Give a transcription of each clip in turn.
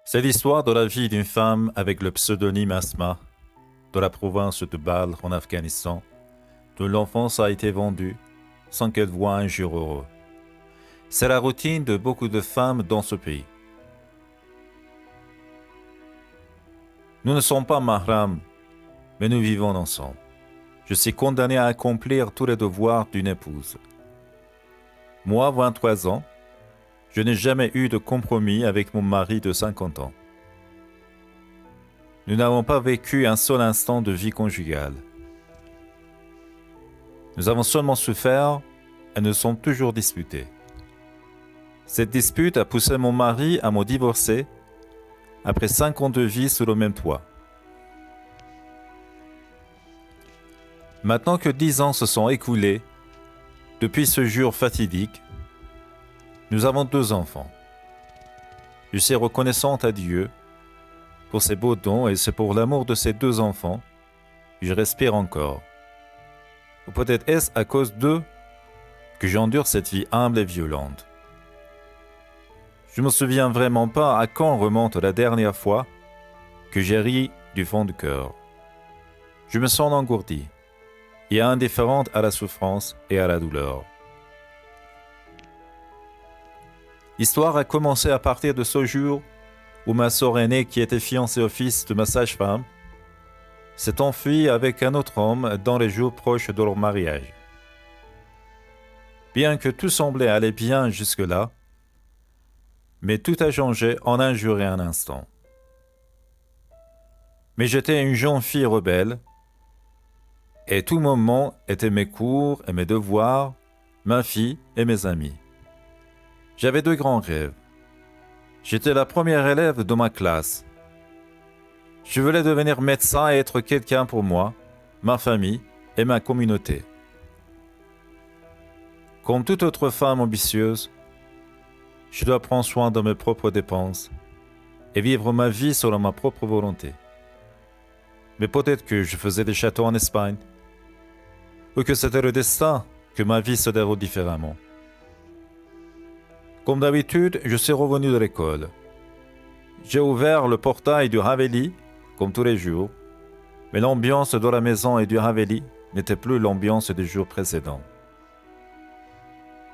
C'est l'histoire de la vie d'une femme avec le pseudonyme Asma, de la province de Bal en Afghanistan, dont l'enfance a été vendue sans qu'elle voie un jour heureux. C'est la routine de beaucoup de femmes dans ce pays. Nous ne sommes pas mahram, mais nous vivons ensemble. Je suis condamné à accomplir tous les devoirs d'une épouse. Moi, 23 ans, je n'ai jamais eu de compromis avec mon mari de 50 ans. Nous n'avons pas vécu un seul instant de vie conjugale. Nous avons seulement souffert et nous sommes toujours disputés. Cette dispute a poussé mon mari à me divorcer après 5 ans de vie sous le même toit. Maintenant que 10 ans se sont écoulés, depuis ce jour fatidique, nous avons 2 enfants. Je suis reconnaissante à Dieu pour ses beaux dons et c'est pour l'amour de ces 2 enfants que je respire encore. Ou peut-être est-ce à cause d'eux que j'endure cette vie humble et violente. Je ne me souviens vraiment pas à quand remonte la dernière fois que j'ai ri du fond du cœur. Je me sens engourdi et indifférente à la souffrance et à la douleur. L'histoire a commencé à partir de ce jour où ma sœur aînée, qui était fiancée au fils de ma sage-femme, s'est enfuie avec un autre homme dans les jours proches de leur mariage. Bien que tout semblait aller bien jusque-là, mais tout a changé en un jour et un instant. Mais j'étais une jeune fille rebelle, et tout moment étaient mes cours et mes devoirs, ma fille et mes amis. J'avais 2 grands rêves. J'étais la première élève de ma classe. Je voulais devenir médecin et être quelqu'un pour moi, ma famille et ma communauté. Comme toute autre femme ambitieuse, je dois prendre soin de mes propres dépenses et vivre ma vie selon ma propre volonté. Mais peut-être que je faisais des châteaux en Espagne, ou que c'était le destin que ma vie se déroule différemment. Comme d'habitude, je suis revenu de l'école. J'ai ouvert le portail du Haveli, comme tous les jours, mais l'ambiance de la maison et du Haveli n'était plus l'ambiance des jours précédents.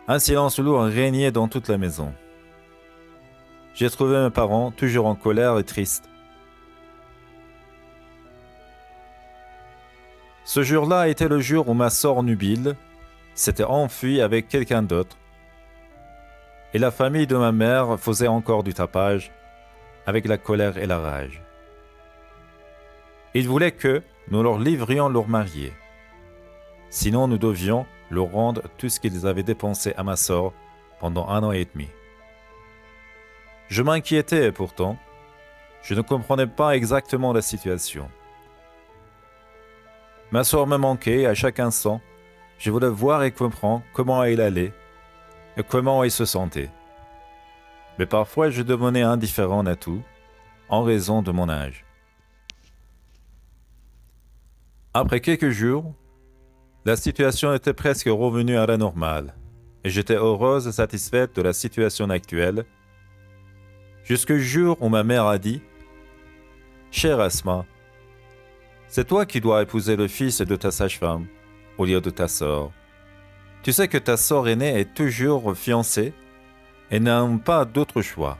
Un silence lourd régnait dans toute la maison. J'ai trouvé mes parents toujours en colère et tristes. Ce jour-là était le jour où ma sœur Nubile s'était enfuie avec quelqu'un d'autre, et la famille de ma mère faisait encore du tapage avec la colère et la rage. Ils voulaient que nous leur livrions leur mariée. Sinon, nous devions leur rendre tout ce qu'ils avaient dépensé à ma sœur pendant 1 an et demi. Je m'inquiétais et pourtant, je ne comprenais pas exactement la situation. Ma sœur me manquait à chaque instant. Je voulais voir et comprendre comment elle allait et comment elle se sentait. Mais parfois, je devenais indifférent à tout en raison de mon âge. Après quelques jours, la situation était presque revenue à la normale et j'étais heureuse et satisfaite de la situation actuelle jusqu'au jour où ma mère a dit « Chère Asma, c'est toi qui dois épouser le fils de ta sage-femme au lieu de ta sœur. Tu sais que ta sœur aînée est toujours fiancée et n'a pas d'autre choix. »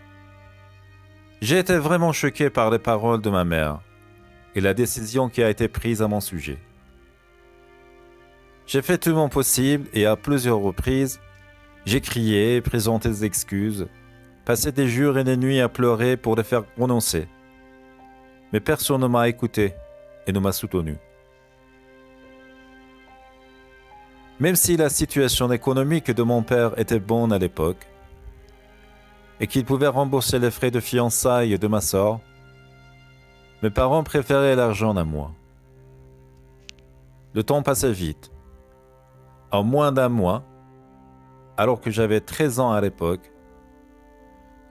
J'ai été vraiment choqué par les paroles de ma mère et la décision qui a été prise à mon sujet. J'ai fait tout mon possible et à plusieurs reprises, j'ai crié, présenté des excuses, passé des jours et des nuits à pleurer pour les faire renoncer. Mais personne ne m'a écouté et ne m'a soutenu. Même si la situation économique de mon père était bonne à l'époque et qu'il pouvait rembourser les frais de fiançailles de ma sœur, mes parents préféraient l'argent à moi. Le temps passait vite. En moins d'1 mois, alors que j'avais 13 ans à l'époque,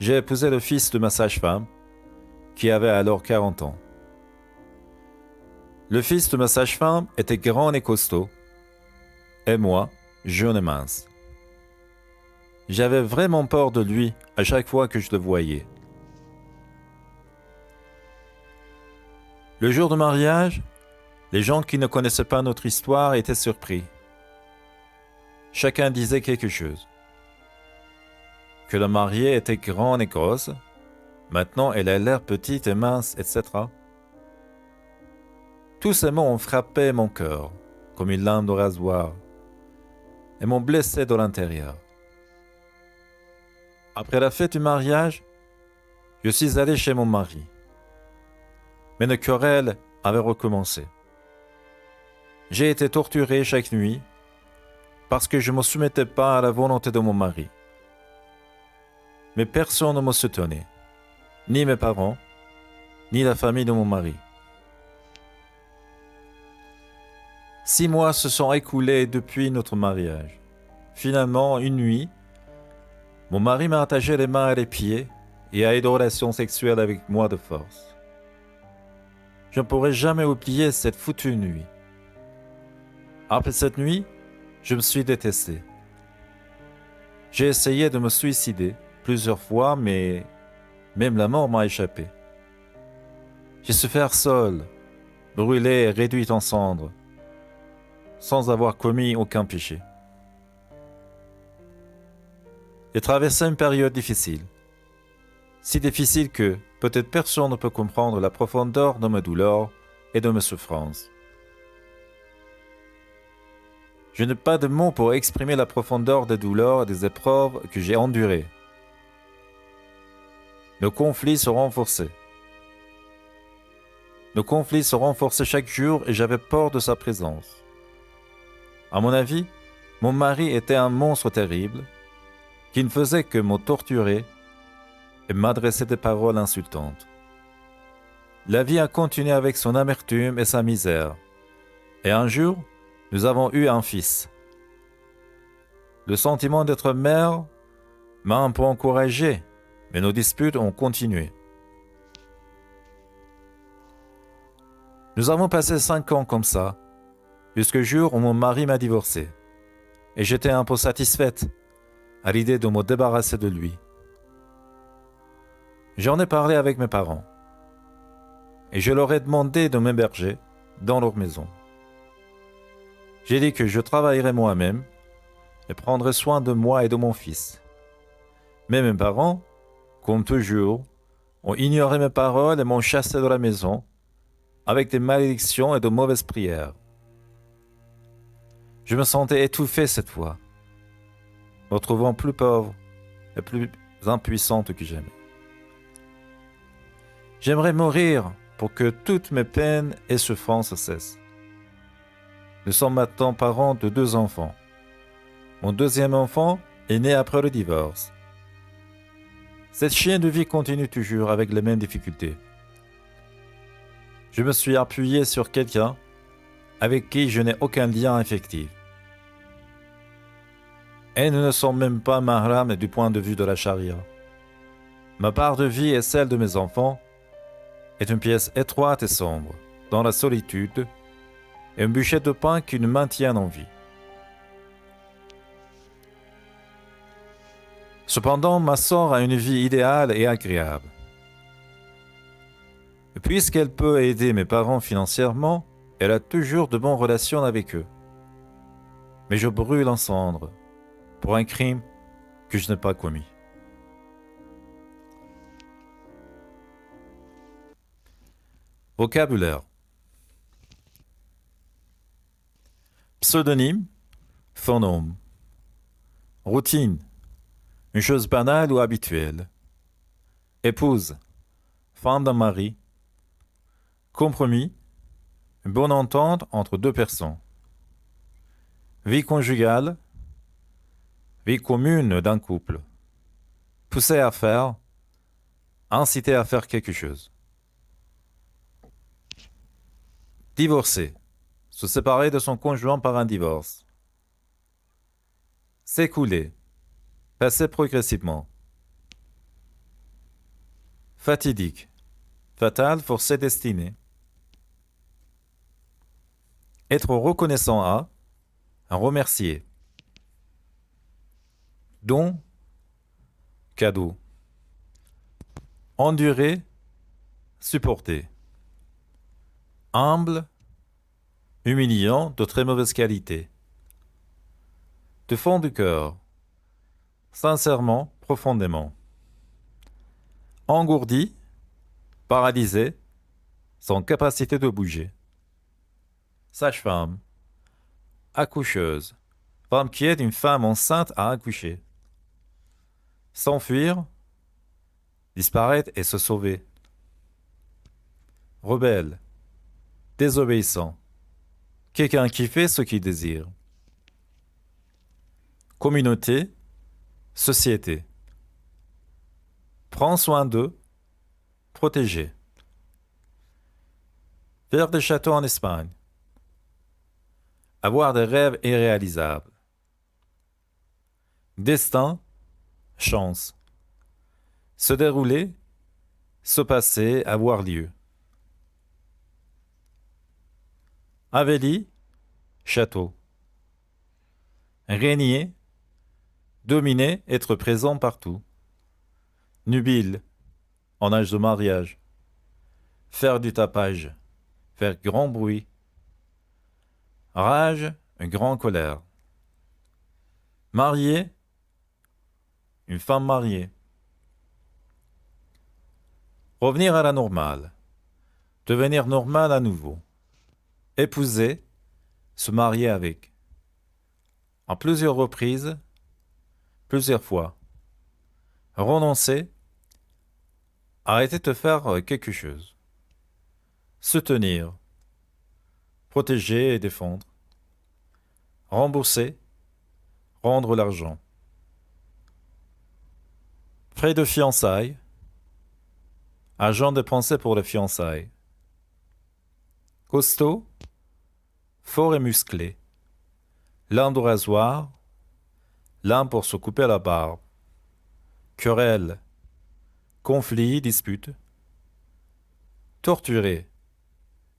j'ai épousé le fils de ma sage-femme, qui avait alors 40 ans. Le fils de ma sage-femme était grand et costaud, et moi, jeune et mince. J'avais vraiment peur de lui à chaque fois que je le voyais. Le jour du mariage, les gens qui ne connaissaient pas notre histoire étaient surpris. Chacun disait quelque chose. Que la mariée était grande et grosse, maintenant elle a l'air petite et mince, etc. Tous ces mots ont frappé mon cœur comme une lame de rasoir et m'ont blessé de l'intérieur. Après la fête du mariage, je suis allé chez mon mari. Mais une querelle avait recommencé. J'ai été torturé chaque nuit parce que je ne me soumettais pas à la volonté de mon mari. Mais personne ne me soutenait, ni mes parents, ni la famille de mon mari. 6 mois se sont écoulés depuis notre mariage. Finalement, une nuit, mon mari m'a attaché les mains et les pieds et a eu des relations sexuelles avec moi de force. Je ne pourrai jamais oublier cette foutue nuit. Après cette nuit, je me suis détesté. J'ai essayé de me suicider plusieurs fois, mais même la mort m'a échappé. J'ai souffert seul, brûlé et réduit en cendres, sans avoir commis aucun péché. J'ai traversé une période difficile, si difficile que peut-être personne ne peut comprendre la profondeur de mes douleurs et de mes souffrances. Je n'ai pas de mots pour exprimer la profondeur des douleurs et des épreuves que j'ai endurées. Nos conflits se renforçaient. Nos conflits se renforçaient chaque jour et j'avais peur de sa présence. À mon avis, mon mari était un monstre terrible qui ne faisait que me torturer et m'adresser des paroles insultantes. La vie a continué avec son amertume et sa misère. Et un jour, nous avons eu un fils. Le sentiment d'être mère m'a un peu encouragé, mais nos disputes ont continué. Nous avons passé 5 ans comme ça, jusqu'au jour où mon mari m'a divorcé. Et j'étais un peu satisfaite à l'idée de me débarrasser de lui. J'en ai parlé avec mes parents. Et je leur ai demandé de m'héberger dans leur maison. J'ai dit que je travaillerais moi-même et prendrais soin de moi et de mon fils. Mais mes parents, comme toujours, ont ignoré mes paroles et m'ont chassé de la maison avec des malédictions et de mauvaises prières. Je me sentais étouffé cette fois, me trouvant plus pauvre et plus impuissante que jamais. J'aimerais mourir pour que toutes mes peines et souffrances cessent. Nous sommes maintenant parents de 2 enfants. Mon deuxième enfant est né après le divorce. Cette chienne de vie continue toujours avec les mêmes difficultés. Je me suis appuyé sur quelqu'un avec qui je n'ai aucun lien affectif. Et nous ne sommes même pas mahram du point de vue de la charia. Ma part de vie et celle de mes enfants est une pièce étroite et sombre, dans la solitude, et une bûchette de pain qui nous maintient en vie. Cependant, ma sœur a une vie idéale et agréable. Puisqu'elle peut aider mes parents financièrement, elle a toujours de bonnes relations avec eux. Mais je brûle en cendres pour un crime que je n'ai pas commis. Vocabulaire. Pseudonyme, phonome. Routine, une chose banale ou habituelle. Épouse, femme d'un mari. Compromis, une bonne entente entre 2 personnes. Vie conjugale, vie commune d'un couple. Pousser à faire, inciter à faire quelque chose. Divorcer, se séparer de son conjoint par un divorce. S'écouler, passer progressivement. Fatidique, fatal, forcé, destiné. Être reconnaissant à, un remercier. Don, cadeau. Endurer, supporter. humble, humiliant, de très mauvaise qualité. Du fond du cœur, sincèrement, profondément. Engourdi, paralysé, sans capacité de bouger. Sage-femme, accoucheuse, femme qui aide une femme enceinte à accoucher. S'enfuir, disparaître et se sauver. Rebelle, désobéissant, quelqu'un qui fait ce qu'il désire. Communauté, société. Prends soin d'eux, protéger. Faire des châteaux en Espagne. Avoir des rêves irréalisables. Destin, chance. Se dérouler, se passer, avoir lieu. Avélie, château. Régner, dominer, être présent partout. Nubile, en âge de mariage. Faire du tapage, faire grand bruit. Rage, une grande colère. Marié, une femme mariée. Revenir à la normale, devenir normal à nouveau. Épouser, se marier avec. En plusieurs reprises, plusieurs fois. Renoncer, arrêter de faire quelque chose. Soutenir, protéger et défendre. Rembourser, rendre l'argent. Frais de fiançailles, argent dépensé pour les fiançailles. Costaud, fort et musclé. Lame de rasoir, lame pour se couper la barbe. Querelle, conflit, dispute. Torturé,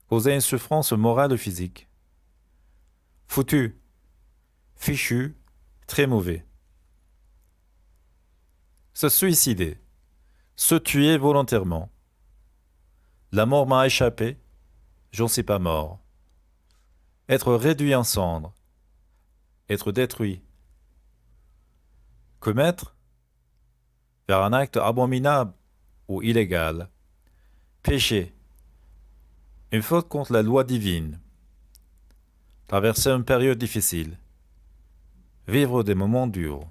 causer une souffrance morale ou physique. Foutu, fichu, très mauvais. Se suicider, se tuer volontairement. La mort m'a échappé, j'en suis pas mort. Être réduit en cendres, être détruit. Commettre, faire un acte abominable ou illégal. Péché, une faute contre la loi divine. Traverser une période difficile. Vivre des moments durs.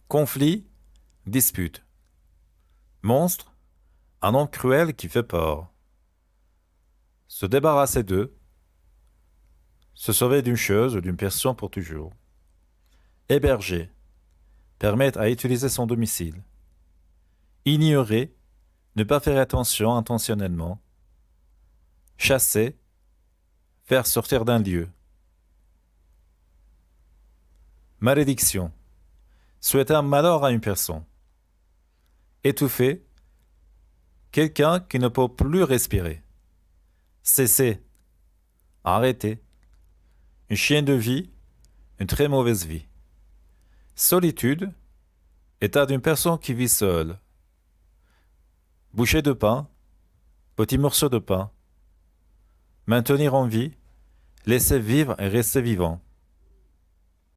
Conflit, dispute. Monstre, un homme cruel qui fait peur. Se débarrasser d'eux. Se sauver d'une chose ou d'une personne pour toujours. Héberger, permettre à utiliser son domicile. Ignorer, ne pas faire attention intentionnellement. Chasser, faire sortir d'un lieu. Malédiction, souhaiter un malheur à une personne. Étouffer, quelqu'un qui ne peut plus respirer. Cesser, arrêter. Une chienne de vie, une très mauvaise vie. Solitude, état d'une personne qui vit seule. Bouchée de pain, petit morceau de pain. Maintenir en vie, laisser vivre et rester vivant.